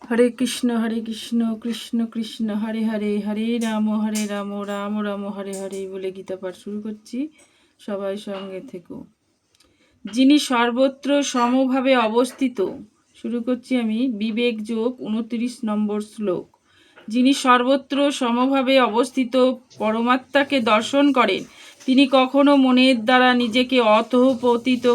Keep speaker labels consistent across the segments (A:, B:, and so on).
A: হরে কৃষ্ণ কৃষ্ণ কৃষ্ণ হরে হরে, হরে রাম রাম রাম হরে হরে বলে গীতা পাঠ শুরু করছি। সবাই সঙ্গে থেকো। যিনি সর্বত্র সমভাবে অবস্থিত, শুরু করছি আমি। বিবেক যোগ 29 নম্বর শ্লোক। যিনি সর্বত্র সমভাবে অবস্থিত পরমাত্মাকে দর্শন করেন, তিনি কখনো মনের দ্বারা নিজেকে অধপতিত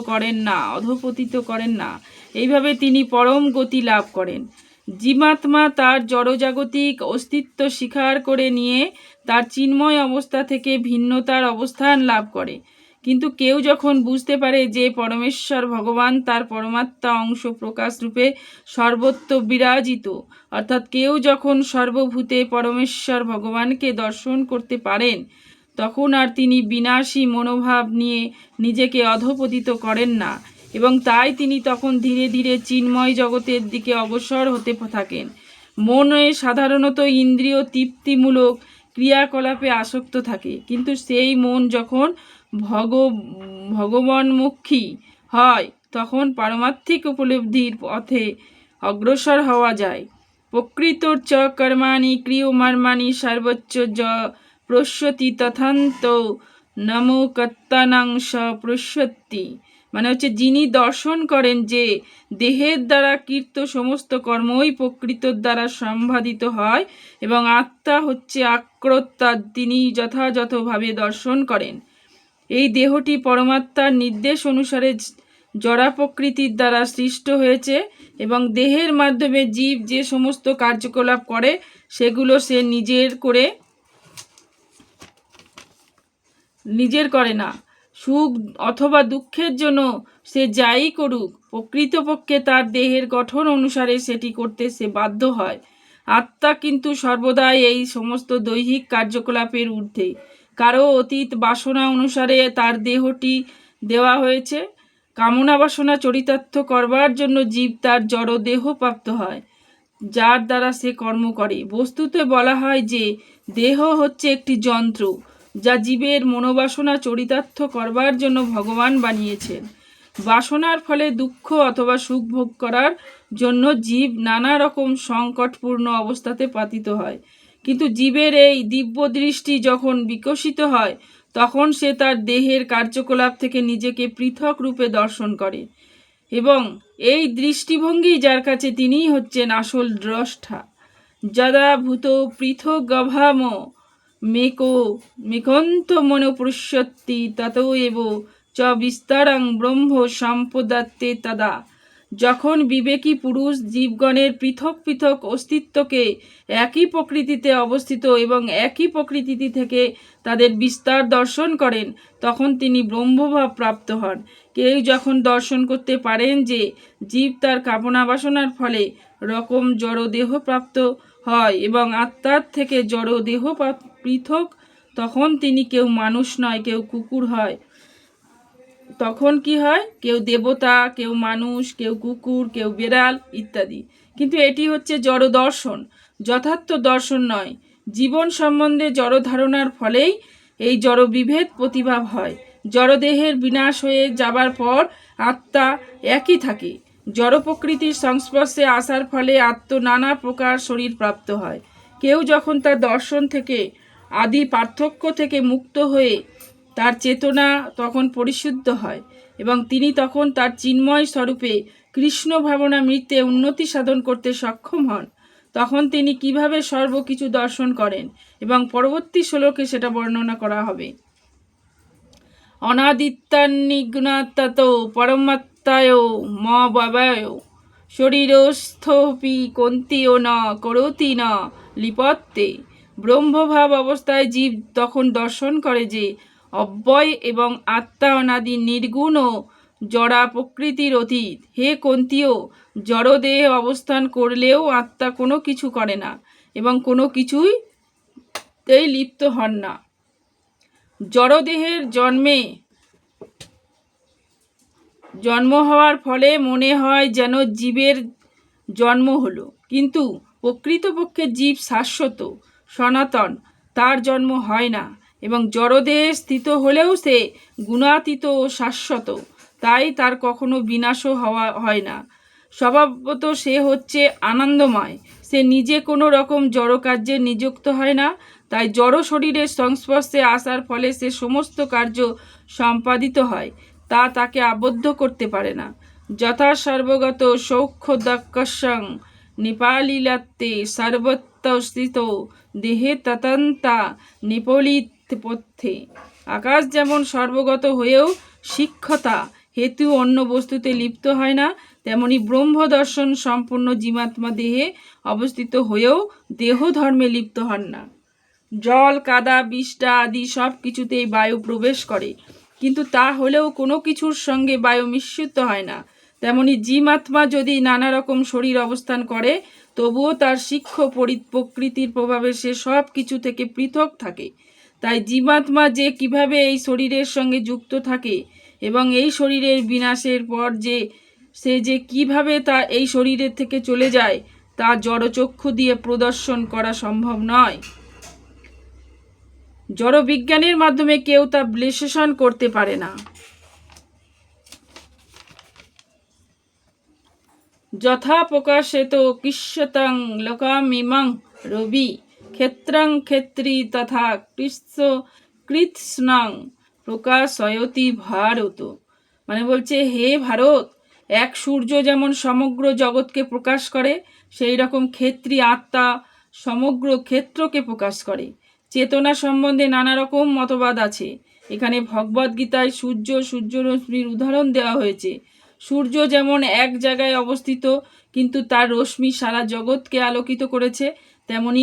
A: করেন না। এইভাবে তিনি পরম গতি লাভ করেন। জীবাত্মা তার জড়জাগতিক অস্তিত্ব স্বীকার করে নিয়ে তার চিন্ময় অবস্থা থেকে ভিন্নতার অবস্থান লাভ করে। কিন্তু কেউ যখন বুঝতে পারে যে পরমেশ্বর ভগবান তার পরমাত্মা অংশ প্রকাশ রূপে সর্বত্র বিরাজিত, অর্থাৎ কেউ যখন সর্বভূতে পরমেশ্বর ভগবানকে দর্শন করতে পারেন, তখন আর তিনি বিনাশী মনোভাব নিয়ে নিজেকে অধপতিত করেন না, এবং তাই তিনি তখন ধীরে ধীরে চিন্ময় জগতের দিকে অগ্রসর হতে থাকেন। মনে সাধারণত ইন্দ্রিয় তৃপ্তিমূলক ক্রিয়াকলাপে আসক্ত থাকে, কিন্তু সেই মন যখন ভগবানমুখী হয় তখন পারমার্থিক উপলব্ধির পথে অগ্রসর হওয়া যায়। প্রকৃত চ কর্মাণি ক্রিয়মার্মাণি সর্বোচ্চ য প্রস্যতি তথান্ত নমো কত্তানাং স প্রস্যতি। মানে হচ্ছে, যিনি দর্শন করেন যে দেহের দ্বারা কৃত সমস্ত কর্মই প্রকৃতর দ্বারা সম্পাদিত হয় এবং আত্মা হচ্ছে আক্রত্তা, তিনি যথাযথভাবে দর্শন করেন। এই দেহটি পরমাত্মার নির্দেশ অনুসারে জড়া প্রকৃতির দ্বারা সৃষ্ট হয়েছে এবং দেহের মাধ্যমে জীব যে সমস্ত কার্যকলাপ করে সেগুলো সে নিজের করে না। সুখ অথবা দুঃখের জন্য সে যাই করুক, প্রকৃতপক্ষে তার দেহের গঠন অনুসারে সেটি করতে সে বাধ্য হয়। আত্মা কিন্তু সর্বদাই এই সমস্ত দৈহিক কার্যকলাপের ঊর্ধ্বে। কারো অতীত বাসনা অনুসারে তার দেহটি দেওয়া হয়েছে। কামনা বাসনা চরিতার্থ করবার জন্য জীব তার জড় দেহ প্রাপ্ত হয়, যার দ্বারা সে কর্ম করে। বস্তুত বলা হয় যে দেহ হচ্ছে একটি যন্ত্র, যা জীবের মনোবাসনা চরিতার্থ করবার জন্য ভগবান বানিয়েছেন। বাসনার ফলে দুঃখ অথবা সুখ ভোগ করার জন্য জীব নানা রকম সংকটপূর্ণ অবস্থাতে পাতিত হয়। কিন্তু জীবের এই দিব্য দৃষ্টি যখন বিকশিত হয়, তখন সে তার দেহের কার্যকলাপ থেকে নিজেকে পৃথক রূপে দর্শন করে, এবং এই দৃষ্টিভঙ্গি যার কাছে, তিনিই হচ্ছেন আসল দ্রষ্টা। যদা ভূত পৃথক গভাম মেকন্ত মনোপৃশ্যতি ততো এব চ বিস্তারং ব্রহ্ম সম্পদাত্তে তদা। যখন বিবেকী পুরুষ জীবগণের পৃথক পৃথক অস্তিত্বকে একই প্রকৃতিতে অবস্থিত এবং একই প্রকৃতি থেকে তাদের বিস্তার দর্শন করেন, তখন তিনি ব্রহ্মভাব প্রাপ্ত হন। কেউ যখন দর্শন করতে পারেন যে জীব তার কামনা বাসনার ফলে রকম জড় দেহ প্রাপ্ত হয় এবং আত্মার থেকে জড় দেহ পৃথক, তখন তিনি কেউ মানুষ নয়, কেউ কুকুর হয়। তখন কি হয়? কেউ দেবতা, কেউ মানুষ, কেউ কুকুর, কেউ বেড়াল ইত্যাদি। কিন্তু এটি হচ্ছে জড় দর্শন, যথার্থ দর্শন নয়। জীবন সম্বন্ধে জড় ধারণার ফলেই এই জড় বিভেদ প্রতিভাব হয়। জড়দেহের বিনাশ হয়ে যাবার পর আত্মা একই থাকে। জড় প্রকৃতির সংস্পর্শে আসার ফলে নানা প্রকার শরীর প্রাপ্ত হয়। কেউ যখন তার দর্শন থেকে, আদি পার্থক্য থেকে মুক্ত হয়ে তার চেতনা তখন পরিশুদ্ধ হয় এবং তিনি তখন তার চিন্ময় স্বরূপে কৃষ্ণ ভাবনা মৃত্যে উন্নতি সাধন করতে সক্ষম হন। তখন তিনি কিভাবে সর্বকিছু দর্শন করেন এবং পরবর্তী শ্লোকে সেটা বর্ণনা করা হবে। অনাদিত্যান্নিগুণাত্মাত পরমাত্মায় ম বাবায় শরীরস্থপি কন্তিও ন করতি ন লিপত্তে। ব্রহ্মভাব অবস্থায় জীব তখন দর্শন করে যে অব্যয় এবং আত্মা অনাদি নির্গুণ ও জড়া প্রকৃতির অতীত। হে কন্তীয়, জড়দেহে অবস্থান করলেও আত্মা কোনো কিছু করে না এবং কোনো কিছুতেই লিপ্ত হন না। জড়দেহের জন্ম হওয়ার ফলে মনে হয় যেন জীবের জন্ম হলো, কিন্তু প্রকৃতপক্ষে জীব শাশ্বত সনাতন, তার জন্ম হয় না এবং জড়দেহে স্থিত হলেও সে গুণাতীত ও শাশ্বত, তাই তার কখনো বিনাশও হয় না। স্বভাবত সে হচ্ছে আনন্দময়, সে নিজে কোনো রকম জড় কার্যে নিযুক্ত হয় না, তাই জড় শরীরের সংস্পর্শে আসার ফলে সে সমস্ত কার্য সম্পাদিত হয়, তা তাকে আবদ্ধ করতে পারে না। যথা সর্বগত সৌখ্যদকস্যং নিপালিলাত্তে সর্বত্রস্থিত দেহে ততন্তা নিপলিত পথ্যে। আকাশ যেমন সর্বগত হয়েও শিক্ষতা হেতু অন্য বস্তুতে লিপ্ত হয় না, তেমনি ব্রহ্মদর্শন সম্পূর্ণ জীবাত্মা দেহে অবস্থিত হয়েও দেহ ধর্মে লিপ্ত হন না। জল, কাদা, বিষ্ঠা আদি সব কিছুতেই বায়ু প্রবেশ করে, কিন্তু তা হলেও কোনো কিছুর সঙ্গে বায়ু মিশ্রিত হয় না। তেমনি জীবাত্মা যদি নানা রকম শরীর অবস্থান করে, তবুও তার শিক্ষ্য প্রকৃতির প্রভাবে সে সব কিছু থেকে পৃথক থাকে। তাই জীবাত্মা যে কিভাবে এই শরীরের সঙ্গে যুক্ত থাকে এবং এই শরীরের বিনাশের পর সে যে কিভাবে তা এই শরীরের থেকে চলে যায়, তা জড়চক্ষু দিয়ে প্রদর্শন করা সম্ভব নয়। জড় বিজ্ঞানের মাধ্যমে কেউ তা বিশ্লেষণ করতে পারে না। যথা প্রকাশেত কৃষ্যতং লোকামিমং রবি ক্ষেত্রং ক্ষেত্রী তথা কৃৎস্নং প্রকাশয়তি ভারত। মানে বলছে, হে ভারত, এক সূর্য যেমন সমগ্র জগৎকে প্রকাশ করে, সেই রকম ক্ষেত্রী আত্মা সমগ্র ক্ষেত্রকে প্রকাশ করে। চেতনা সম্বন্ধে নানা রকম মতবাদ আছে। এখানে ভগবদ্গীতায় সূর্যরশ্মির উদাহরণ দেওয়া হয়েছে। সূর্য যেমন এক জায়গায় অবস্থিত কিন্তু তার রশ্মি সারা জগৎকে আলোকিত করেছে, তেমনি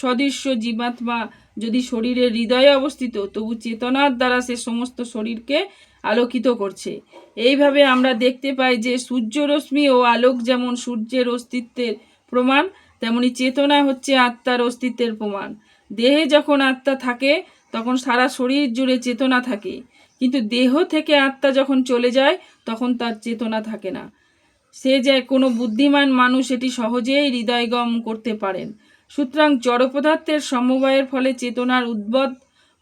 A: সদৃশ্য জীবাত্মা যদি শরীরের হৃদয়ে অবস্থিত, তবু চেতনার দ্বারা সে সমস্ত শরীরকে আলোকিত করছে। এইভাবে আমরা দেখতে পাই যে সূর্যরশ্মি ও আলোক যেমন সূর্যের অস্তিত্বের প্রমাণ, তেমনি চেতনা হচ্ছে আত্মার অস্তিত্বের প্রমাণ। দেহে যখন আত্মা থাকে তখন সারা শরীর জুড়ে চেতনা থাকে, কিন্তু দেহ থেকে আত্মা যখন চলে যায় তখন তার চেতনা থাকে না। সে যে কোনো বুদ্ধিমান মানুষ এটি সহজেই হৃদয়গম করতে পারেন। সুতরাং জড় পদার্থের সমবায়ের ফলে চেতনার উদ্ভব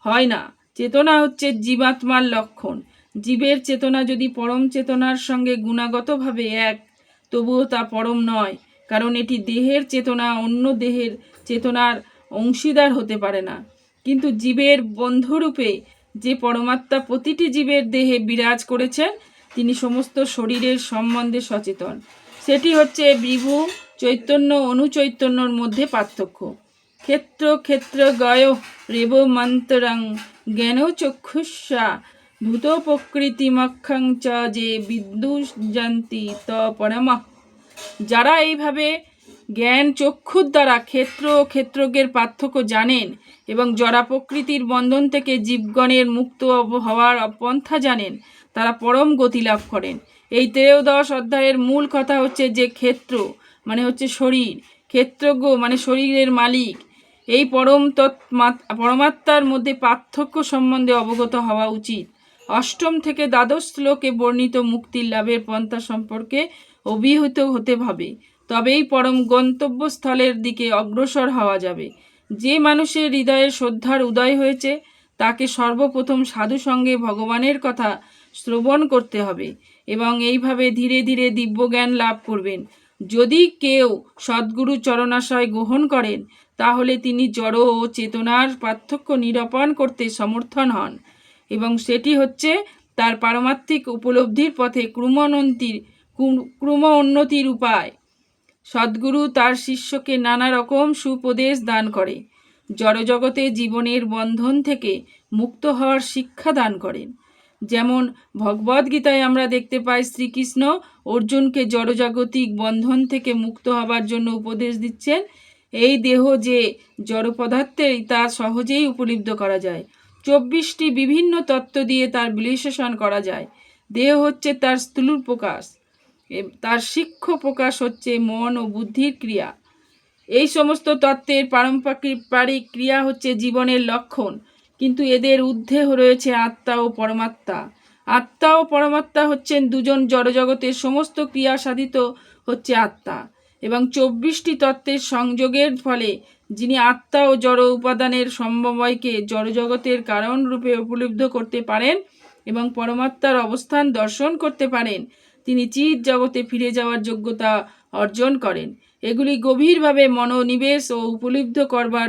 A: হয় না। চেতনা হচ্ছে জীবাত্মার লক্ষণ। জীবের চেতনা যদি পরম চেতনার সঙ্গে গুণাগতভাবে এক, তবুও তা পরম নয়, কারণ এটি দেহের চেতনা অন্য দেহের চেতনার অংশীদার হতে পারে না। কিন্তু জীবের বন্ধুরূপে যে পরমাত্মা প্রতিটি জীবের দেহে বিরাজ করেছেন, তিনি সমস্ত শরীরের সম্বন্ধে সচেতন। সেটি হচ্ছে বিভু চৈতন্য অনুচৈতন্যর মধ্যে পার্থক্য। ক্ষেত্র গয় রেব মন্তরং জ্ঞান চক্ষুষা ভূত প্রকৃতিমক্ষং চ যে বিদ্যুজান্তি ত পরমঃ। যারা এইভাবে জ্ঞান চক্ষুর দ্বারা ক্ষেত্রজ্ঞের পার্থক্য জানেন এবং জড়া প্রকৃতির বন্ধন থেকে জীবগণের মুক্ত হওয়ার পন্থা জানেন, তারা পরম গতি লাভ করেন। এই 13 অধ্যায়ের মূল কথা হচ্ছে যে ক্ষেত্র মানে হচ্ছে শরীর, ক্ষেত্রজ্ঞ মানে শরীরের মালিক, এই পরমাত্মার মধ্যে পার্থক্য সম্বন্ধে অবগত হওয়া উচিত। 8ম থেকে 12 শ্লোকে বর্ণিত মুক্তির লাভের পন্থা সম্পর্কে অভিহিত হতে হবে, তবেই পরম গন্তব্যস্থলের দিকে অগ্রসর হওয়া যাবে। যে মানুষের হৃদয়ে শ্রদ্ধার উদয় হয়েছে, তাকে সর্বপ্রথম সাধু সঙ্গে ভগবানের কথা শ্রবণ করতে হবে এবং এইভাবে ধীরে ধীরে দিব্যজ্ঞান লাভ করবেন। যদি কেউ সদ্গুরু চরণাশয় গ্রহণ করেন, তাহলে তিনি জড় ও চেতনার পার্থক্য নিরূপণ করতে সমর্থন হন এবং সেটি হচ্ছে তার পারমার্থিক উপলব্ধির পথে ক্রম উন্নতির উপায়। সদ্গুরু তার শিষ্যকে নানা রকম সুপদেশ দান করে, জড়জগতে জীবনের বন্ধন থেকে মুক্ত হওয়ার শিক্ষা দান করেন। যেমন ভগবদ্গীতায় আমরা দেখতে পাই শ্রীকৃষ্ণ অর্জুনকে জড়জাগতিক বন্ধন থেকে মুক্ত হবার জন্য উপদেশ দিচ্ছেন। এই দেহ যে জড় পদার্থেই তা সহজেই উপলব্ধ করা যায়। 24টি বিভিন্ন তত্ত্ব দিয়ে তার বিশ্লেষণ করা যায়। দেহ হচ্ছে তার স্থূল প্রকাশ, তার সূক্ষ্ম প্রকাশ হচ্ছে মন ও বুদ্ধির ক্রিয়া। এই সমস্ত তত্ত্বের পারম্পরিক ক্রিয়া হচ্ছে জীবনের লক্ষণ, কিন্তু এদের ঊর্ধ্বে রয়েছে আত্মা ও পরমাত্মা। আত্মা ও পরমাত্মা হচ্ছেন দুজন জড়জগতের সমস্ত ক্রিয়া সাধিত হচ্ছে আত্মা, এবং 24টি তত্ত্বের সংযোগের ফলে যিনি আত্মা ও জড় উপাদানের সমবায়কে জড়জগতের কারণ রূপে উপলব্ধ করতে পারেন এবং পরমাত্মার অবস্থান দর্শন করতে পারেন, তিনি চিৎ জগতে ফিরে যাওয়ার যোগ্যতা অর্জন করেন। এগুলি গভীরভাবে মনোনিবেশ ও উপলব্ধ করবার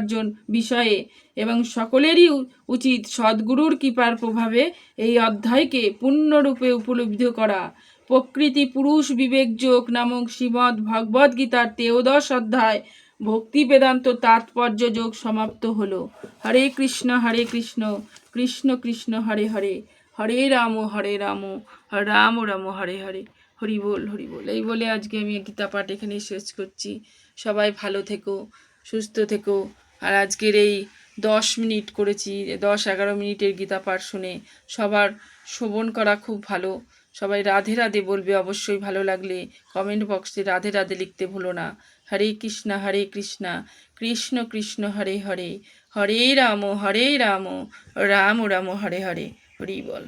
A: বিষয়ে এবং সকলেরই উচিত সদ্গুরুর কৃপার প্রভাবে এই অধ্যায়কে পূর্ণরূপে উপলব্ধ করা। প্রকৃতি পুরুষ বিবেক যোগ নামক শ্রীমদ্ ভগবদ গীতার 13 অধ্যায় ভক্তি বেদান্ত তাৎপর্য যোগ সমাপ্ত হলো। হরে কৃষ্ণ কৃষ্ণ কৃষ্ণ হরে হরে, হরে রাম রাম রাম হরে হরে। হরি বল হরি বল। এই বলে আজকে আমি গীতা পাঠ এখানেই শেষ করছি। সবাই ভালো থেকো, সুস্থ থেকো। আর আজকের এই 10 মিনিট করেছি, 10-11 মিনিটের গীতা পাঠ শুনে সবার শ্রবণ করা খুব ভালো। সবাই রাধে রাধে বলবে অবশ্যই, ভালো লাগলে কমেন্ট বক্সে রাধে রাধে লিখতে ভুলো না। হরে কৃষ্ণ কৃষ্ণ কৃষ্ণ হরে হরে, হরে রাম রাম রাম হরে হরে। হরি বল।